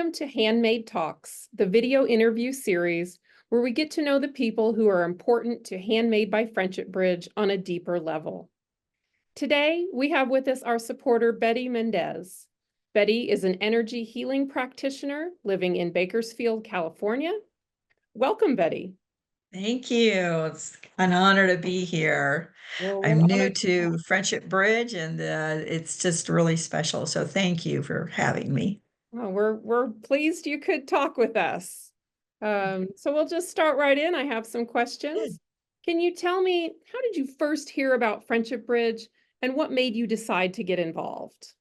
Welcome to Handmade Talks, the video interview series where we get to know the people who are important to Handmade by Friendship Bridge on a deeper level. Today, we have with us our supporter, Betty Mendez. Betty is an energy healing practitioner living in Bakersfield, California. Welcome, Betty. Thank you. It's an honor to be here. Well, I'm we're new honored. to Friendship Bridge, and it's just really special. So thank you for having me. Well, we're pleased you could talk with us. So we'll just start right in. I have some questions. Can you tell me, how did you first hear about Friendship Bridge and what made you decide to get involved?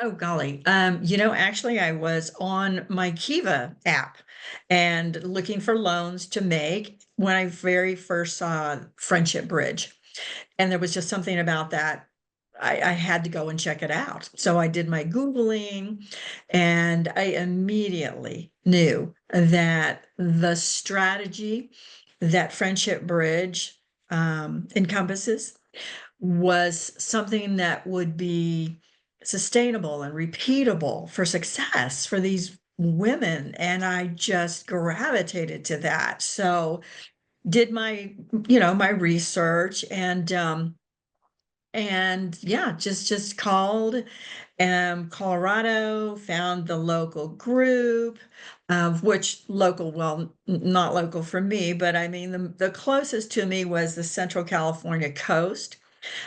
Oh, golly. Actually, I was on my Kiva app and looking for loans to make when I very first saw Friendship Bridge. And there was just something about that. I had to go and check it out. So I did my Googling and I immediately knew that the strategy that Friendship Bridge encompasses was something that would be sustainable and repeatable for success for these women. And I just gravitated to that. So did my research and yeah, just called Colorado, found the local group, of which local, well, not local for me, but I mean, the closest to me was the Central California coast.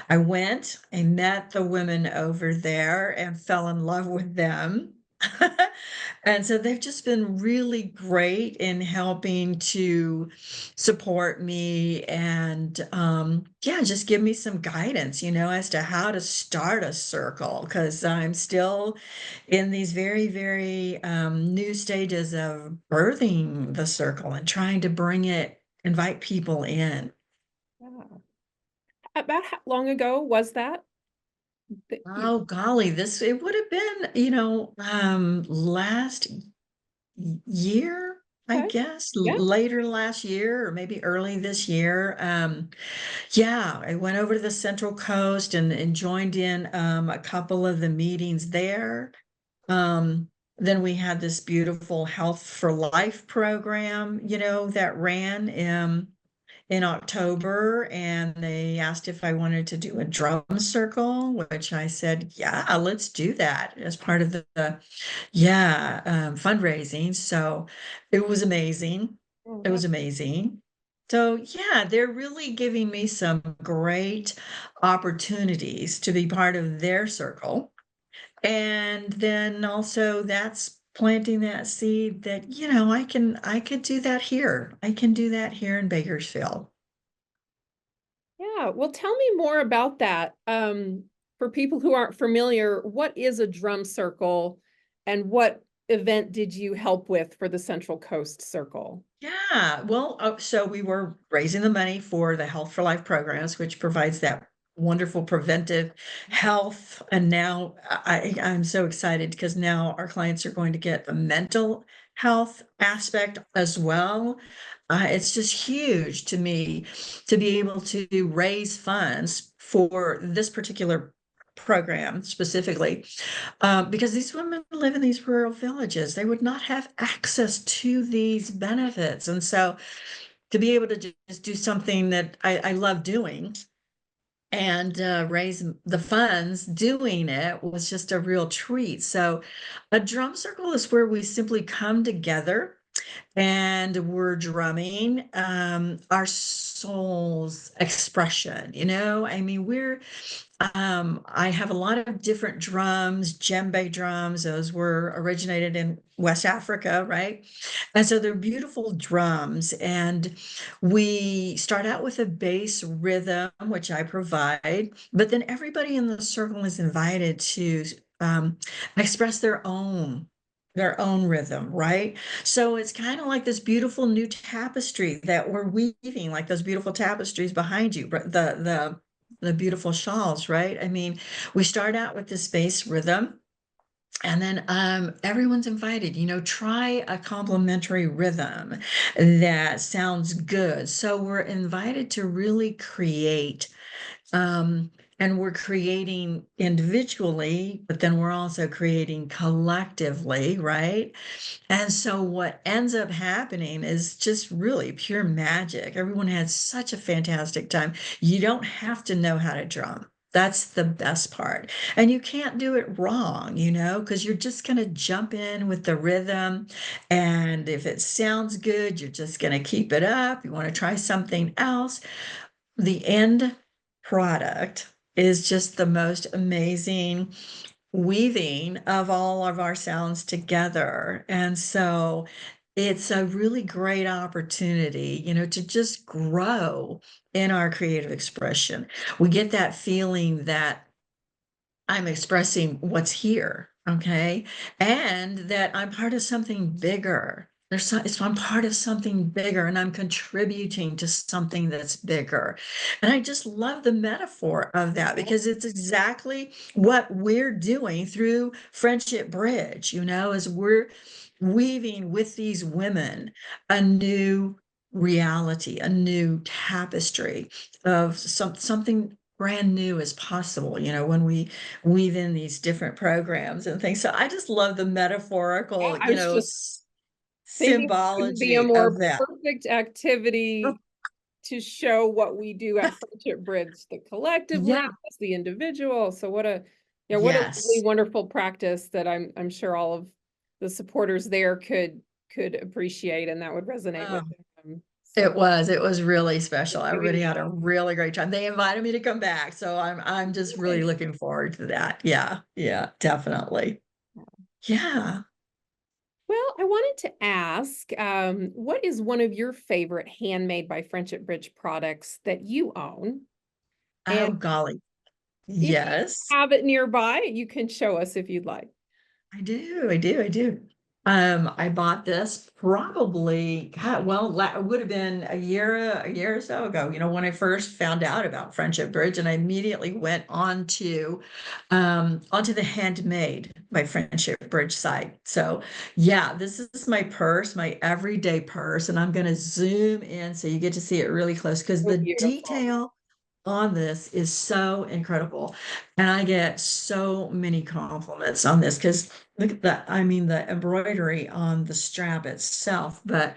I went, I met the women over there and fell in love with them. And so they've just been really great in helping to support me and yeah, just give me some guidance, as to how to start a circle because I'm still in these very, very new stages of birthing the circle and trying to invite people in. Yeah. About how long ago was that? Oh golly, it would have been, last year, I Okay. guess, Yeah. later last year or maybe early this year. Yeah, I went over to the Central Coast and joined in a couple of the meetings there. Um, then we had this beautiful Health for Life program, that ran. In October, and they asked if I wanted to do a drum circle, which I said, yeah, let's do that as part of fundraising. So it was amazing. Oh, It was amazing. So yeah, they're really giving me some great opportunities to be part of their circle. And then also that's planting that seed that, I could do that here. I can do that here in Bakersfield. yeah. Well, tell me more about that. For people who aren't familiar, what is a drum circle and what event did you help with for the Central Coast Circle? Yeah, well, so we were raising the money for the Health for Life programs, which provides that wonderful preventive health. And now I'm so excited because now our clients are going to get the mental health aspect as well. It's just huge to me to be able to raise funds for this particular program specifically because these women live in these rural villages. They would not have access to these benefits. And so to be able to just do something that I love doing and raise the funds doing it was just a real treat. So a drum circle is where we simply come together and we're drumming our soul's expression. I mean, I have a lot of different drums, djembe drums. Those were originated in West Africa, right? And so they're beautiful drums. And we start out with a bass rhythm, which I provide, but then everybody in the circle is invited to express their own rhythm, right? So it's kind of like this beautiful new tapestry that we're weaving, like those beautiful tapestries behind you, the beautiful shawls, right? I mean, we start out with this bass rhythm And then everyone's invited, try a complimentary rhythm that sounds good. So we're invited to really create, um, and we're creating individually, but then we're also creating collectively, right? And so what ends up happening is just really pure magic. Everyone had such a fantastic time. You don't have to know how to drum. That's the best part. And you can't do it wrong, because you're just going to jump in with the rhythm. And if it sounds good, you're just going to keep it up. You want to try something else. The end product is just the most amazing weaving of all of our sounds together. And so it's a really great opportunity, to just grow in our creative expression. We get that feeling that I'm expressing what's here, okay? And that I'm part of something bigger. I'm part of something bigger and I'm contributing to something that's bigger. And I just love the metaphor of that because it's exactly what we're doing through Friendship Bridge, as we're weaving with these women a new reality, a new tapestry of something brand new is possible, when we weave in these different programs and things. So I just love the Yeah, metaphorical, I was just thinking it couldn't be a symbology more of that. perfect activity to show what we do at Friendship Bridge, the collectively, Yeah. plus the individual. So what a lovely, Yes. wonderful practice that I'm sure all of the supporters there could appreciate and that would resonate with Oh, them. it So was. It was really special. giving Everybody had a back. really great time. They invited me to come back, so I'm just really Nice. looking forward to that. Yeah. Yeah, definitely. Yeah. Well, I wanted to ask, what is one of your favorite Handmade by Friendship Bridge products that you own? And Oh, golly. if you Yes. have it nearby, you can show us if you'd like. I do. I bought this probably, God, well, it would have been a year or so ago, when I first found out about Friendship Bridge, and I immediately went onto the Handmade by Friendship Bridge site. So yeah, this is my purse, my everyday purse, and I'm going to zoom in so you get to see it really close because So the beautiful. detail on this is so incredible. And I get so many compliments on this because look at that. I mean, the embroidery on the strap itself, but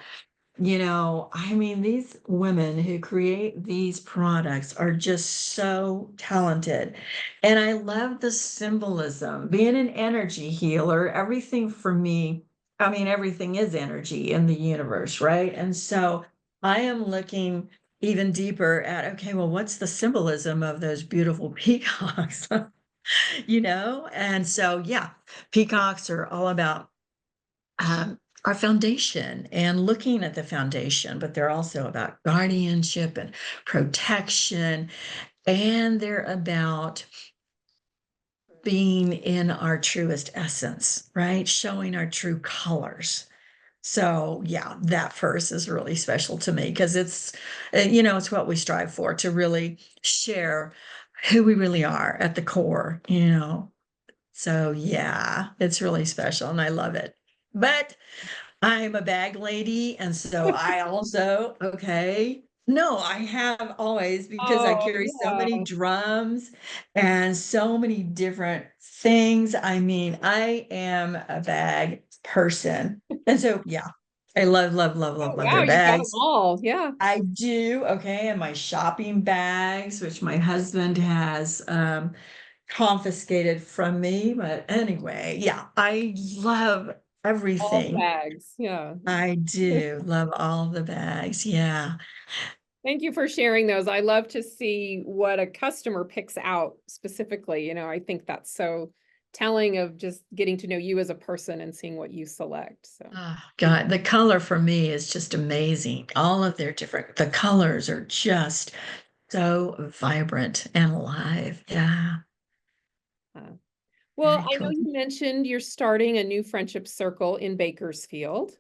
these women who create these products are just so talented. And I love the symbolism. Being an energy healer, everything for me, everything is energy in the universe, right? And so I am looking even deeper at, okay, well, what's the symbolism of those beautiful peacocks? And so, yeah, peacocks are all about our foundation and looking at the foundation, but they're also about guardianship and protection, and they're about being in our truest essence, right? Showing our true colors. So, yeah, that verse is really special to me because it's what we strive for to really share who we really are at the core. So, yeah, it's really special and I love it. But I'm a bag lady, and so I also, okay. No, I have always because I Oh, carry so many yeah. drums and so many different things. I am a bag person. And so, yeah, I love, love, love, Oh, love, love wow, their you've got them bags. all. Yeah. I do, okay, and my shopping bags, which my husband has confiscated from me. But anyway, yeah, I love All everything. bags. Yeah. I do love all the bags. Yeah. Thank you for sharing those. I love to see what a customer picks out specifically. I think that's so telling of just getting to know you as a person and seeing what you select. So Oh, God, the color for me is just amazing. All of the colors are just so vibrant and alive. Yeah. uh, well, Very I know cool. you mentioned you're starting a new friendship circle in Bakersfield.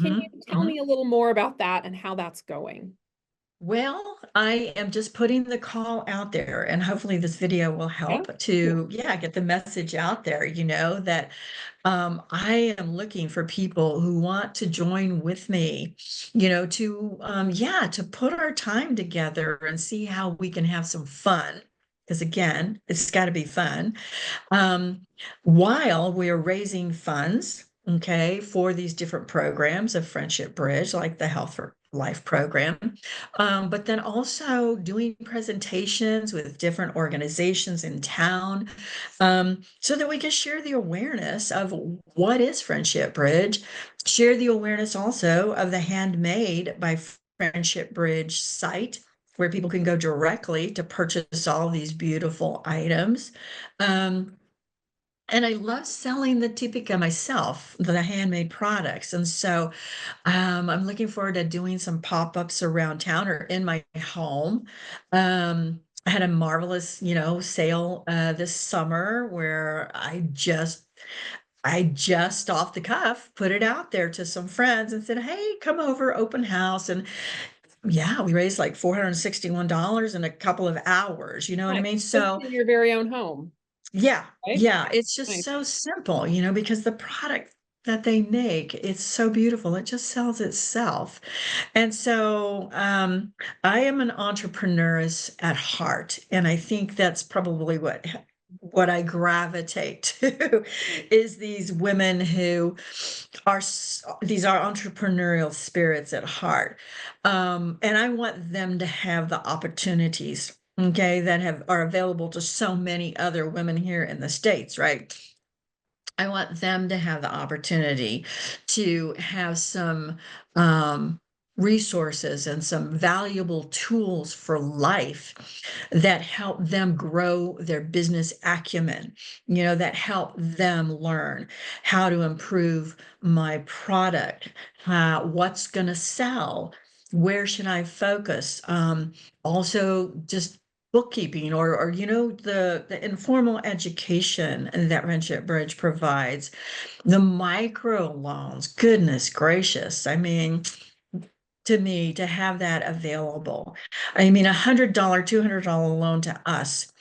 Can Hmm. you tell me a little more about that and how that's going? Well, I am just putting the call out there, and hopefully this video will Yeah. help Yeah. to, yeah, get the message out there, that I am looking for people who want to join with me, yeah, to put our time together and see how we can have some fun. Because again, it's got to be fun um, while we're raising funds, okay, for these different programs of Friendship Bridge, like the Health for Life program, but then also doing presentations with different organizations in town, so that we can share the awareness of what is Friendship Bridge, share the awareness also of the Handmade by Friendship Bridge site, where people can go directly to purchase all these beautiful items. Um, and I love selling the Tipica myself, the handmade products. And so I'm looking forward to doing some pop-ups around town or in my home. I had a marvelous, sale this summer where I just off the cuff put it out there to some friends and said, "Hey, come over, open house." And yeah, we raised like $461 in a couple of hours. You know what I Nice. mean? Just So in your very own home, yeah, right? yeah, it's just Nice. so simple, because the product that they make, it's so beautiful. It just sells itself. And so I am an entrepreneuress at heart, and I think that's probably what I gravitate to is these women who these are entrepreneurial spirits at heart. And I want them to have the opportunities, okay, that are available to so many other women here in the States, right? I want them to have the opportunity to have some um, resources and some valuable tools for life that help them grow their business acumen, that help them learn how to improve my product, what's going to sell, where should I focus? Also, just bookkeeping or the informal education that Friendship Bridge provides, the micro loans, goodness gracious, I mean, to me, to have that available, I mean, $100 $200 loan to us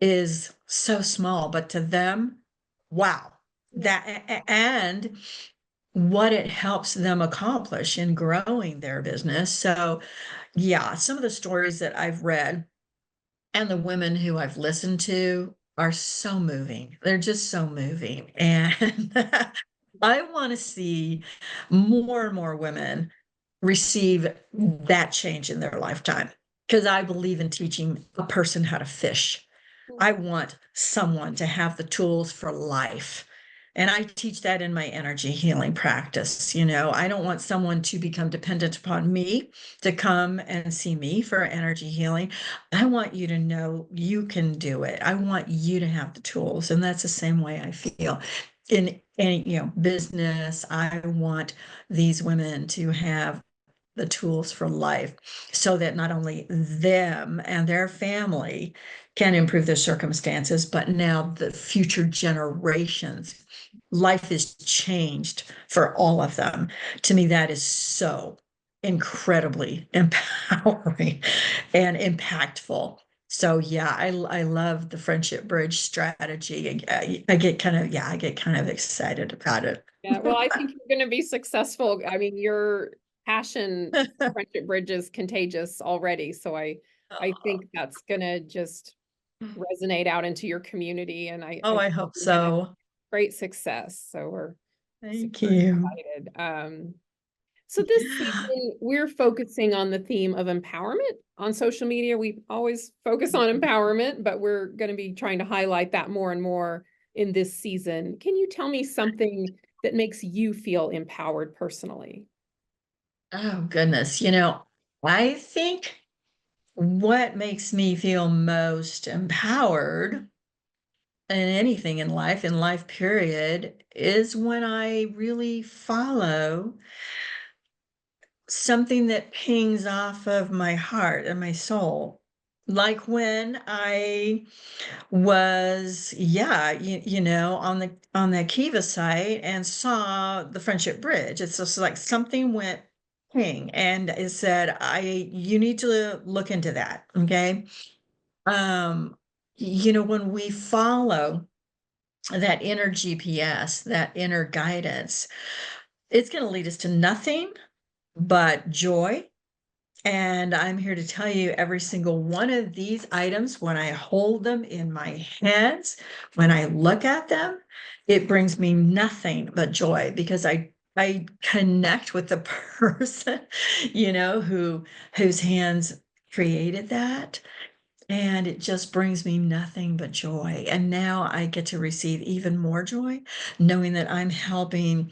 is so small, but to them, wow, Yeah. that and what it helps them accomplish in growing their business. So yeah, some of the stories that I've read and the women who I've listened to are so moving. They're just so moving. And I want to see more and more women receive that change in their lifetime because I believe in teaching a person how to fish. I want someone to have the tools for life. And I teach that in my energy healing practice. I don't want someone to become dependent upon me to come and see me for energy healing. I want you to know you can do it. I want you to have the tools. And that's the same way I feel in any, business. I want these women to have the tools for life so that not only them and their family can improve their circumstances, but now the future generations. Life is changed for all of them. To me, that is so incredibly empowering and impactful. So yeah, I love the Friendship Bridge strategy. I get kind of excited about it. Yeah, well, I think you're going to be successful. I mean, your passion for Friendship Bridge is contagious already. So I Oh, think that's going to just resonate out into your community. And I I think hope you're going to have so. great success. So we're Thank super you. excited. So this Yeah. season, we're focusing on the theme of empowerment on social media. We always focus on empowerment, but we're going to be trying to highlight that more and more in this season. Can you tell me something that makes you feel empowered personally? Oh, goodness. I think what makes me feel most empowered in anything in life period, is when I really follow something that pings off of my heart and my soul. Like when I was, yeah, on the Kiva site and saw the Friendship Bridge. It's just like something went talking and it said, you need to look into that. Okay. Um, when we follow that inner GPS, that inner guidance, it's going to lead us to nothing but joy. And I'm here to tell you every single one of these items, when I hold them in my hands, when I look at them, it brings me nothing but joy because I connect with the person, whose hands created that. And it just brings me nothing but joy. And now I get to receive even more joy, knowing that I'm helping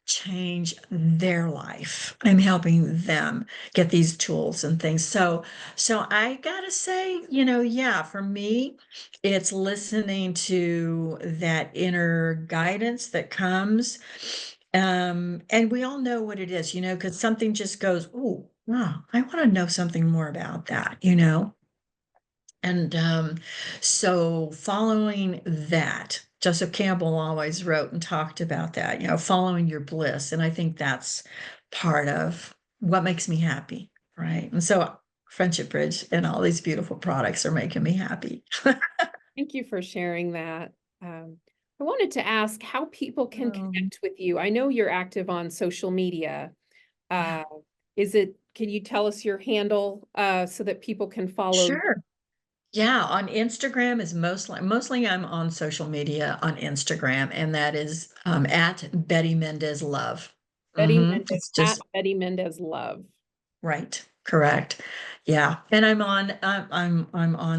change their life. I'm helping them get these tools and things. So I gotta say, yeah, for me, it's listening to that inner guidance that comes. And we all know what it is, because something just goes, oh, wow, I want to know something more about that. And so following that, Joseph Campbell always wrote and talked about that, following your bliss. And I think that's part of what makes me happy, right? And so Friendship Bridge and all these beautiful products are making me happy. Thank you for sharing that. I wanted to ask how people can Um, connect with you. I know you're active on social media. yeah, Uh, can you tell us your handle so that people can follow you? sure. Yeah, on Instagram is mostly I'm on social media on Instagram, and that is at Betty Mendez Love. Betty Mendez, It's at just Betty Mendez Love. right, correct. Yeah, and I'm on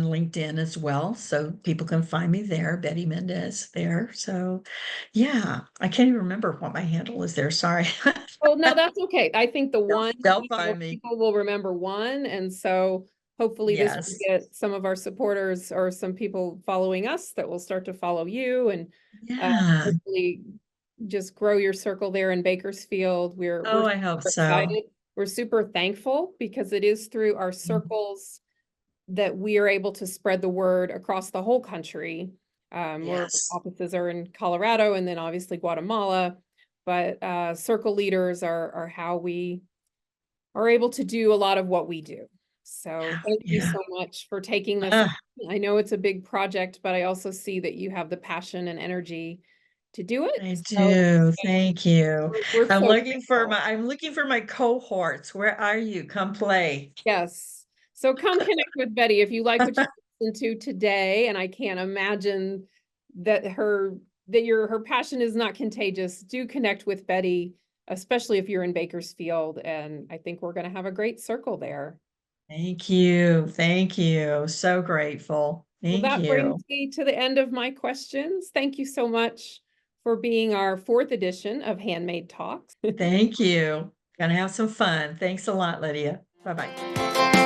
LinkedIn as well, so people can find me there, Betty Mendez there. So, yeah, I can't even remember what my handle is there. Sorry. Oh, no, that's okay. I think the They'll, one, they'll find me. people will remember one. And so hopefully this will Yes. get some of our supporters or some people following us that will start to follow you and Yeah. hopefully just grow your circle there in Bakersfield. We're Oh, I hope super so. excited. We're super thankful because it is through our Mhm. circles that we are able to spread the word across the whole country. Where Yes. offices are in Colorado and then obviously Guatemala, but circle leaders are how we are able to do a lot of what we do. So Yeah. thank you Yeah. so much for taking this Ah, on. I know it's a big project, but I also see that you have the passion and energy to do it. I So do. Thank you. we're so grateful. I'm looking for my cohorts. Where are you? Come play. Yes. So come connect with Betty if you like what you listen to today. And I can't imagine that her passion is not contagious. Do connect with Betty, especially if you're in Bakersfield. And I think we're going to have a great circle there. Thank you. Thank you. So grateful. Well, Thank that brings you. me to the end of my questions. Thank you so much for being our fourth edition of Handmade Talks. Thank you. Gonna have some fun. Thanks a lot, Lydia. Bye-bye.